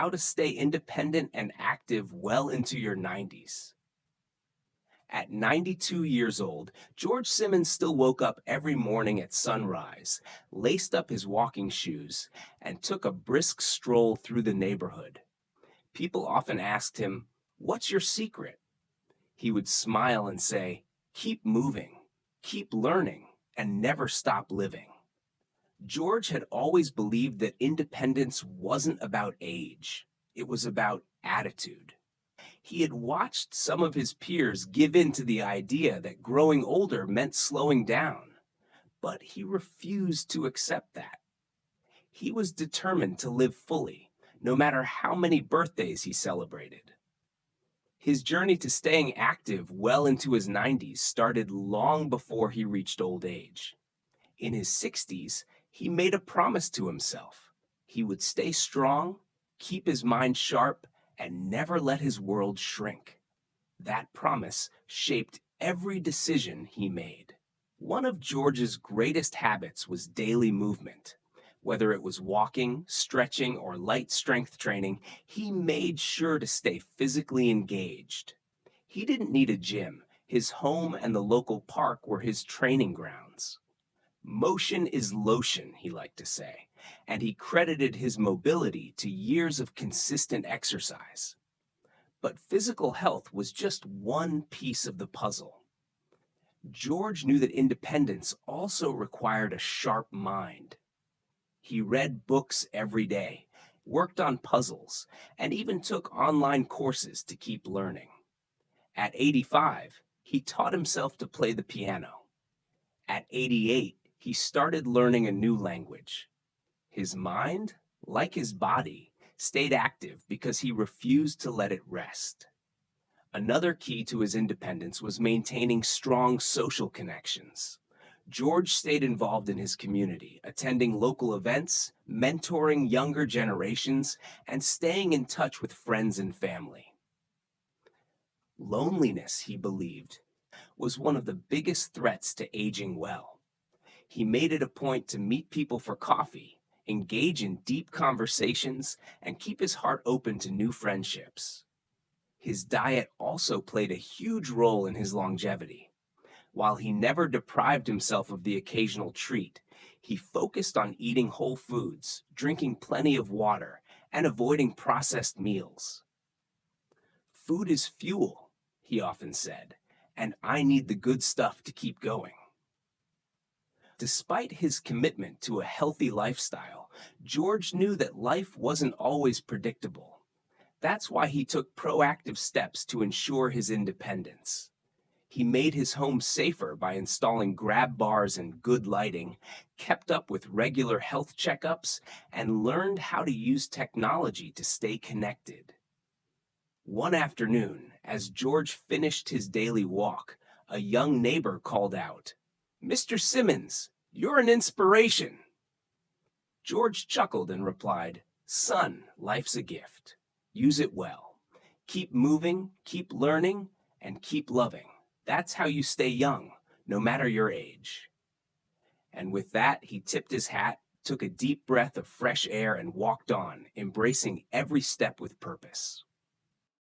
how to stay independent and active well into your 90s. At 92 years old, George Simmons still woke up every morning at sunrise, laced up his walking shoes, and took a brisk stroll through the neighborhood. People often asked him, "What's your secret?" He would smile and say, "Keep moving, keep learning, and never stop living." George had always believed that independence wasn't about age, it was about attitude. He had watched some of his peers give in to the idea that growing older meant slowing down, but he refused to accept that. He was determined to live fully, no matter how many birthdays he celebrated. His journey to staying active well into his 90s started long before he reached old age. In his 60s, he made a promise to himself. He would stay strong, keep his mind sharp, and never let his world shrink. That promise shaped every decision he made. One of George's greatest habits was daily movement. Whether it was walking, stretching, or light strength training, he made sure to stay physically engaged. He didn't need a gym. His home and the local park were his training grounds. Motion is lotion, he liked to say, and he credited his mobility to years of consistent exercise. But physical health was just one piece of the puzzle. George knew that independence also required a sharp mind. He read books every day, worked on puzzles, and even took online courses to keep learning. At 85, he taught himself to play the piano. At 88, he started learning a new language. His mind, like his body, stayed active because he refused to let it rest. Another key to his independence was maintaining strong social connections. George stayed involved in his community, attending local events, mentoring younger generations, and staying in touch with friends and family. Loneliness, he believed, was one of the biggest threats to aging well. He made it a point to meet people for coffee, engage in deep conversations, and keep his heart open to new friendships. His diet also played a huge role in his longevity. While he never deprived himself of the occasional treat, he focused on eating whole foods, drinking plenty of water, and avoiding processed meals. "Food is fuel," he often said, "and I need the good stuff to keep going." Despite his commitment to a healthy lifestyle, George knew that life wasn't always predictable. That's why he took proactive steps to ensure his independence. He made his home safer by installing grab bars and good lighting, kept up with regular health checkups, and learned how to use technology to stay connected. One afternoon, as George finished his daily walk, a young neighbor called out, "Mr. Simmons, you're an inspiration." George chuckled and replied, "Son, life's a gift. Use it well. Keep moving, keep learning, and keep loving. That's how you stay young, no matter your age." And with that, he tipped his hat, took a deep breath of fresh air, and walked on, embracing every step with purpose.